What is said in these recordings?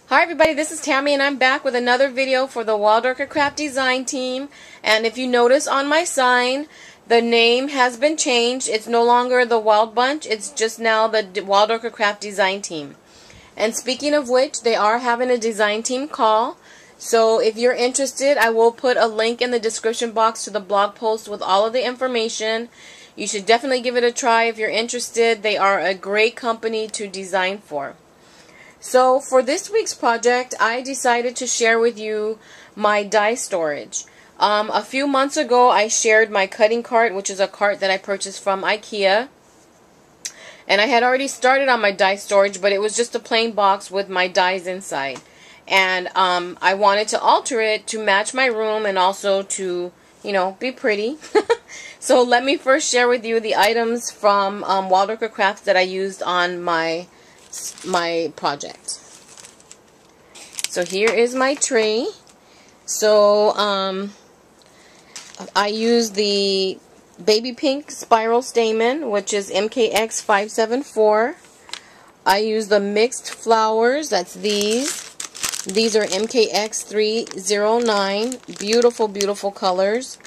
Hi everybody, this is Tammy and I'm back with another video for the Wild Orchid Craft Design team. And if you notice on my sign, the name has been changed. It's no longer the Wild Bunch, it's just now the Wild Orchid Craft Design team. And speaking of which, they are having a design team call. So if you're interested, I will put a link in the description box to the blog post with all of the information. You should definitely give it a try if you're interested. They are a great company to design for. So for this week's project, I decided to share with you my die storage. A few months ago, I shared my cutting cart, which is a cart that I purchased from IKEA. And I had already started on my die storage, but it was just a plain box with my dies inside. And I wanted to alter it to match my room and also to, you know, be pretty. So let me first share with you the items from Wild Orchid Crafts that I used on my project. So here is my tray. So I use the baby pink spiral stamen, which is MKX-574. I use the mixed flowers, that's these. These are MKX-379. Beautiful, beautiful colors.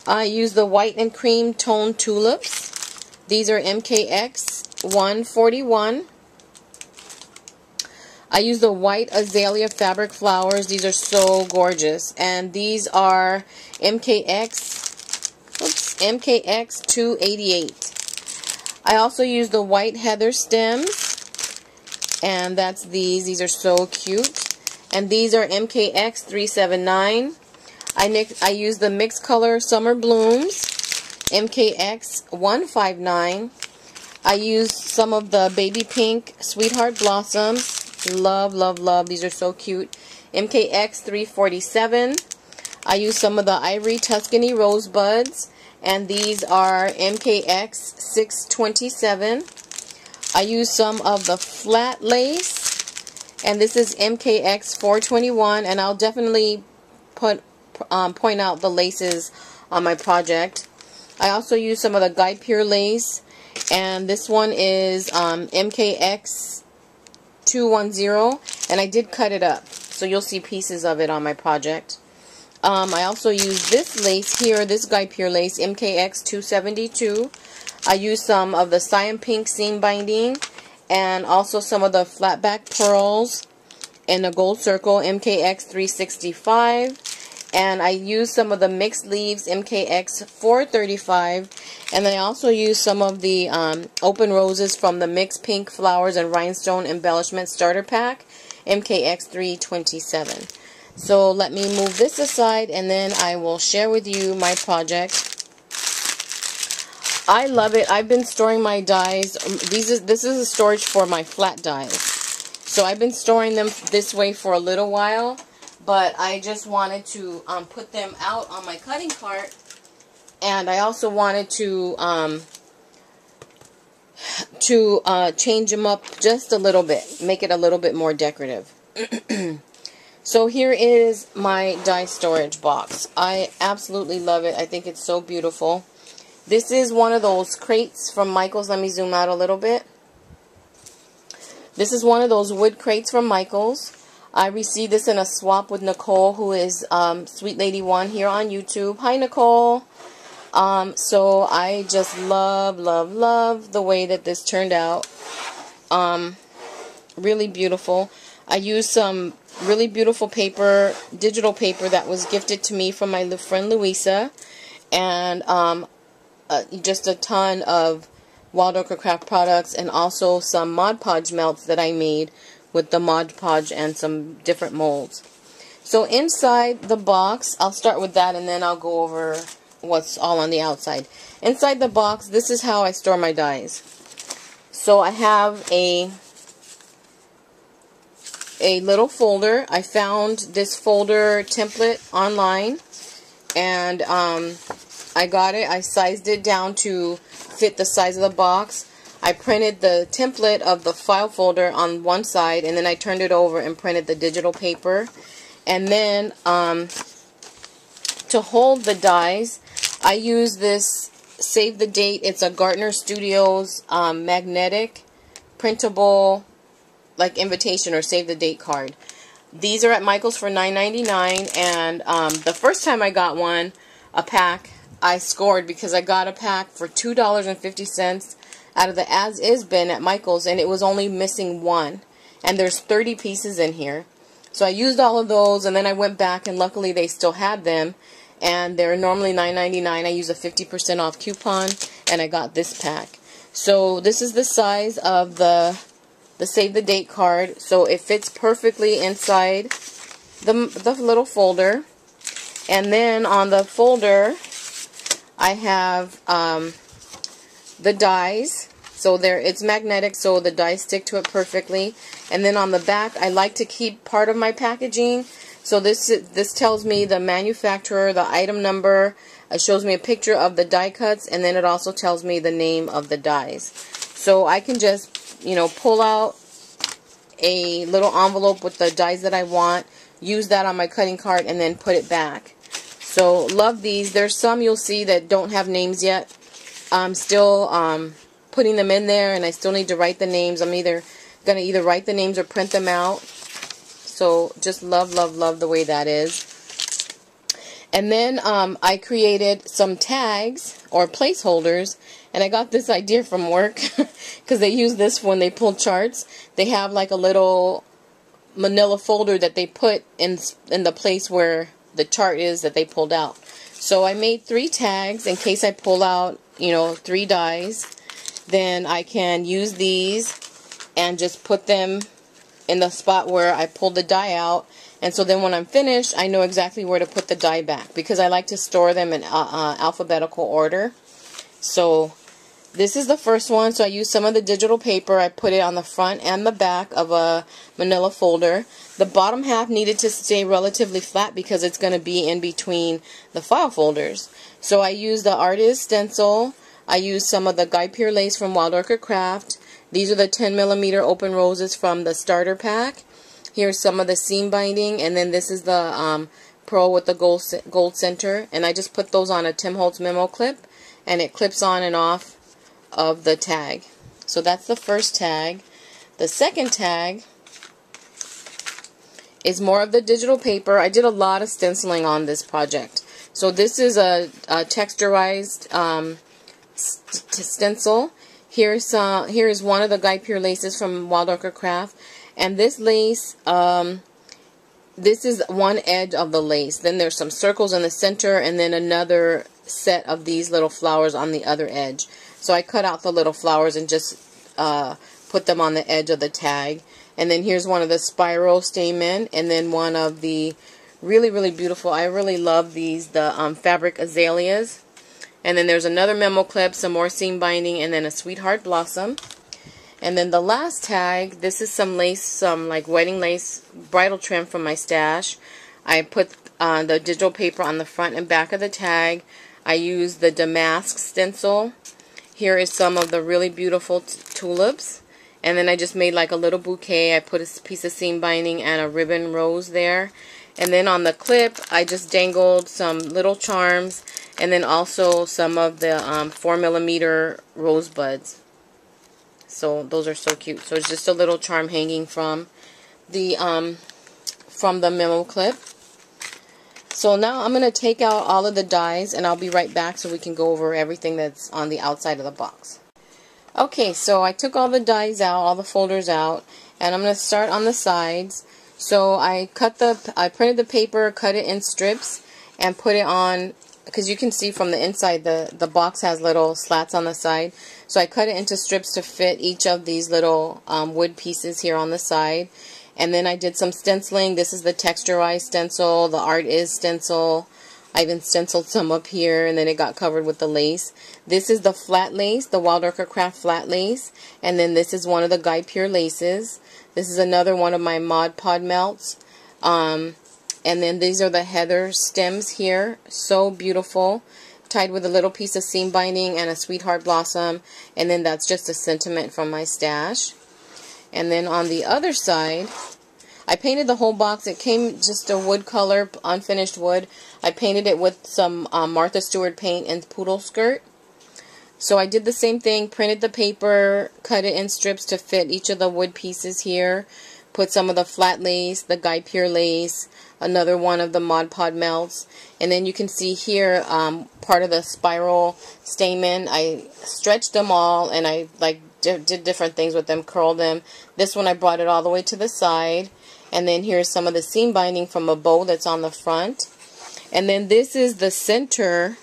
I use the white and cream tone tulips. These are MKX-141. I use the white azalea fabric flowers. These are so gorgeous. And these are MKX-288. I also use the white heather stems. And that's these. These are so cute. And these are MKX-379. I use the mixed color summer blooms. MKX-159. I use some of the baby pink sweetheart blossoms. Love, love, love. These are so cute. MKX-347. I use some of the Ivory Tuscany Rosebuds. And these are MKX-627. I use some of the flat lace. And this is MKX-421. And I'll definitely point out the laces on my project. I also use some of the Guipure lace. And this one is MKX-210, and I did cut it up, so you'll see pieces of it on my project. I also use this lace here, this Guipure lace, MKX-272. I use some of the Siam pink seam binding, and also some of the flatback pearls in a gold circle, MKX-365. And I use some of the mixed leaves, MKX-435. And then I also use some of the open roses from the mixed pink flowers and rhinestone embellishment starter pack, MKX-327. So let me move this aside and then I will share with you my project. I love it. I've been storing my dies. This is a storage for my flat dies. So I've been storing them this way for a little while. But I just wanted to put them out on my cutting cart, and I also wanted to change them up just a little bit, make it a little bit more decorative. So here is my die storage box. I absolutely love it. I think it's so beautiful. This is one of those crates from Michael's. Let me zoom out a little bit. This is one of those wood crates from Michael's. I received this in a swap with Nicole, who is Sweet Lady 1 here on YouTube. Hi, Nicole. So I just love, love, love the way that this turned out. Really beautiful. I used some really beautiful paper, digital paper that was gifted to me from my friend Louisa. And just a ton of Wild Orchid Craft products and also some Mod Podge melts that I made with the Mod Podge and some different molds. So inside the box, I'll start with that and then I'll go over what's all on the outside. Inside the box, this is how I store my dies. So I have a little folder. I found this folder template online and I got it. I sized it down to fit the size of the box. I printed the template of the file folder on one side, and then I turned it over and printed the digital paper. And then to hold the dies, I use this Save the Date. It's a Gartner Studios magnetic printable like invitation or save the date card. These are at Michael's for $9.99, and the first time I got a pack, I scored because I got a pack for $2.50 out of the as-is bin at Michael's, and it was only missing one. And there's 30 pieces in here. So I used all of those, and then I went back, and luckily they still had them. And they're normally $9.99. I used a 50% off coupon, and I got this pack. So this is the size of the save the date card. So it fits perfectly inside the little folder. And then on the folder, I have the dies. So it's magnetic, so the dies stick to it perfectly. And then on the back, I like to keep part of my packaging. So this tells me the manufacturer, the item number. It shows me a picture of the die cuts, and then it also tells me the name of the dies. So I can just, you know, pull out a little envelope with the dies that I want, use that on my cutting card, and then put it back. So love these. There's some you'll see that don't have names yet. I'm still putting them in there, and I still need to write the names. I'm going to either write the names or print them out. So just love, love, love the way that is. And then I created some tags or placeholders, and I got this idea from work because they use this when they pull charts. They have like a little manila folder that they put in the place where the chart is that they pulled out. So I made 3 tags in case I pull out, you know, 3 dies. Then I can use these and just put them in the spot where I pulled the die out. And so then when I'm finished, I know exactly where to put the die back, because I like to store them in alphabetical order. So this is the first one. So I used some of the digital paper. I put it on the front and the back of a manila folder. The bottom half needed to stay relatively flat because it's going to be in between the file folders. So I used the artist stencil. I used some of the Guipure lace from Wild Orchid Craft. These are the 10mm open roses from the starter pack. Here's some of the seam binding, and then this is the pearl with the gold center. And I just put those on a Tim Holtz memo clip, and it clips on and off of the tag. So that's the first tag. The second tag is more of the digital paper. I did a lot of stenciling on this project. So this is a texturized stencil. Here is one of the Guipure laces from Wild Orchid Craft. And this lace, this is one edge of the lace. Then there's some circles in the center, and then another set of these little flowers on the other edge. So I cut out the little flowers and just put them on the edge of the tag. And then here's one of the Spiral Stamen, and then one of the really, really beautiful, I really love these, the fabric azaleas. And then there's another memo clip, some more seam binding, and then a Sweetheart Blossom. And then the last tag, this is some lace, some like wedding lace bridal trim from my stash. I put the digital paper on the front and back of the tag. I used the damask stencil. Here is some of the really beautiful tulips. And then I just made like a little bouquet. I put a piece of seam binding and a ribbon rose there. And then on the clip, I just dangled some little charms, and then also some of the 4mm rosebuds. So those are so cute. So it's just a little charm hanging from the memo clip. So now I'm going to take out all of the dies, and I'll be right back so we can go over everything that's on the outside of the box. Okay, so I took all the dies out, all the folders out, and I'm going to start on the sides. So I printed the paper, cut it in strips, and put it on, because you can see from the inside the box has little slats on the side. So I cut it into strips to fit each of these little wood pieces here on the side. And then I did some stenciling. This is the texturized stencil, the art is stencil. I even stenciled some up here, and then it got covered with the lace. This is the flat lace, the Wild Orchid Craft flat lace. And then this is one of the Guipure laces. This is another one of my Mod Pod melts. And then these are the heather stems here. So beautiful. Tied with a little piece of seam binding and a Sweetheart Blossom. And then that's just a sentiment from my stash. And then on the other side, I painted the whole box. It came just a wood color, unfinished wood. I painted it with some Martha Stewart paint and poodle skirt. So I did the same thing, printed the paper, cut it in strips to fit each of the wood pieces here, put some of the flat lace, the Guipure lace, another one of the Mod Podge melts, and then you can see here part of the spiral stamen. I stretched them all and I did different things with them, curled them. This one I brought it all the way to the side, and then here's some of the seam binding from a bow that's on the front. And then this is the center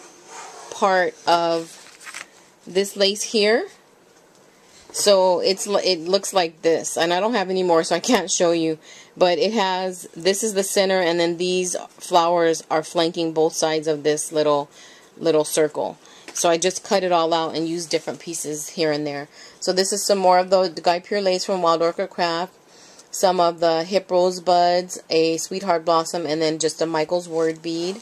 part of this lace here. So it looks like this, and I don't have any more so I can't show you, but it has, this is the center, and then these flowers are flanking both sides of this little circle. So I just cut it all out and used different pieces here and there. So this is some more of the Guipure lace from Wild Orchid Craft, some of the hip rosebuds, a sweetheart blossom, and then just a Michael's word bead.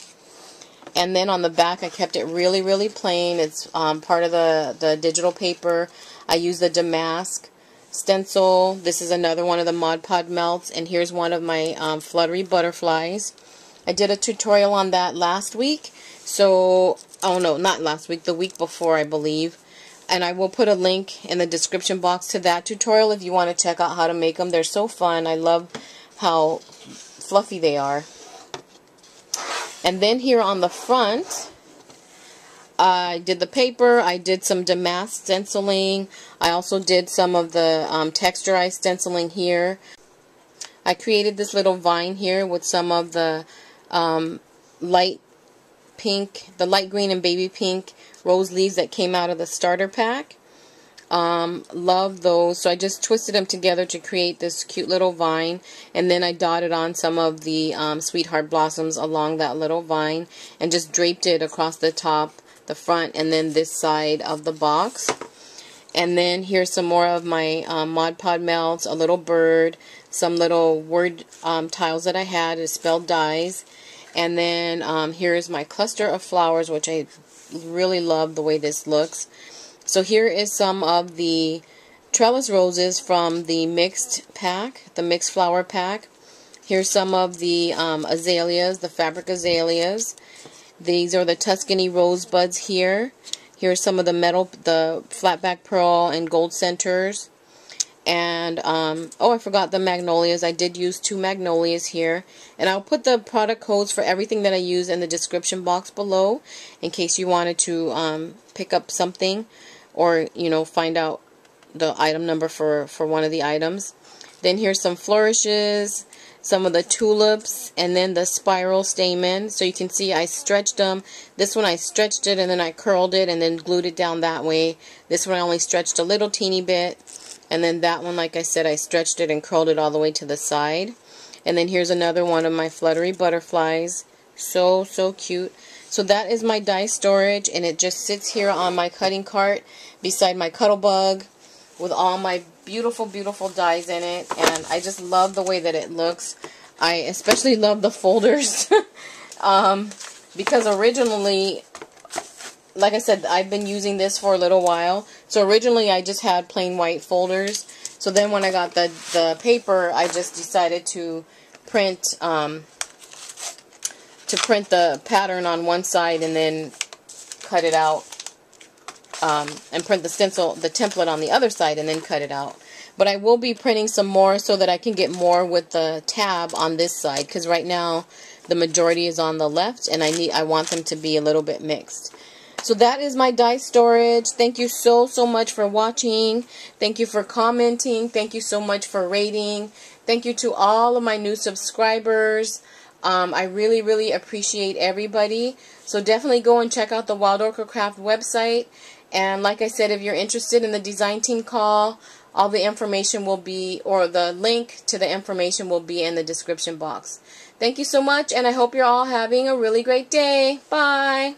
And then on the back I kept it really, really plain. It's part of the digital paper. I used the damask stencil. This is another one of the Mod Podge melts, and here's one of my fluttery butterflies. I did a tutorial on that last week. So, oh no, not last week, the week before I believe. And I will put a link in the description box to that tutorial if you want to check out how to make them. They're so fun. I love how fluffy they are. And then here on the front, I did the paper, I did some damask stenciling, I also did some of the texturized stenciling here. I created this little vine here with some of the light pink, the light green and baby pink rose leaves that came out of the starter pack. Love those, so I just twisted them together to create this cute little vine, and then I dotted on some of the sweetheart blossoms along that little vine and just draped it across the top, the front, and then this side of the box. And then here's some more of my Mod Podge melts, a little bird, some little word tiles that I had, it's spelled dies, and then here's my cluster of flowers, which I really love the way this looks. So here is some of the trellis roses from the mixed pack, the mixed flower pack. Here's some of the azaleas, the fabric azaleas. These are the Tuscany rosebuds here. Here's some of the metal, the flatback pearl and gold centers. And, oh, I forgot the magnolias. I did use 2 magnolias here. And I'll put the product codes for everything that I use in the description box below in case you wanted to pick up something or, you know, find out the item number for one of the items. Then here's some flourishes, some of the tulips, and then the spiral stamen. So you can see I stretched them. This one I stretched it and then I curled it and then glued it down that way. This one I only stretched a little teeny bit. And then that one, like I said, I stretched it and curled it all the way to the side. And then here's another one of my fluttery butterflies. So, so cute. So that is my die storage, and it just sits here on my cutting cart beside my Cuttlebug with all my beautiful, beautiful dies in it. And I just love the way that it looks. I especially love the folders because originally, like I said, I've been using this for a little while. So originally I just had plain white folders. So then when I got the paper, I just decided to print the pattern on one side and then cut it out, and print the stencil, the template on the other side and then cut it out. But I will be printing some more so that I can get more with the tab on this side, because right now the majority is on the left and I want them to be a little bit mixed. So that is my die storage. Thank you so, so much for watching. Thank you for commenting. Thank you so much for rating. Thank you to all of my new subscribers. I really, really appreciate everybody. So definitely go and check out the Wild Orchid Craft website. And like I said, if you're interested in the design team call, all the information will be, or the link to the information will be in the description box. Thank you so much, and I hope you're all having a really great day. Bye.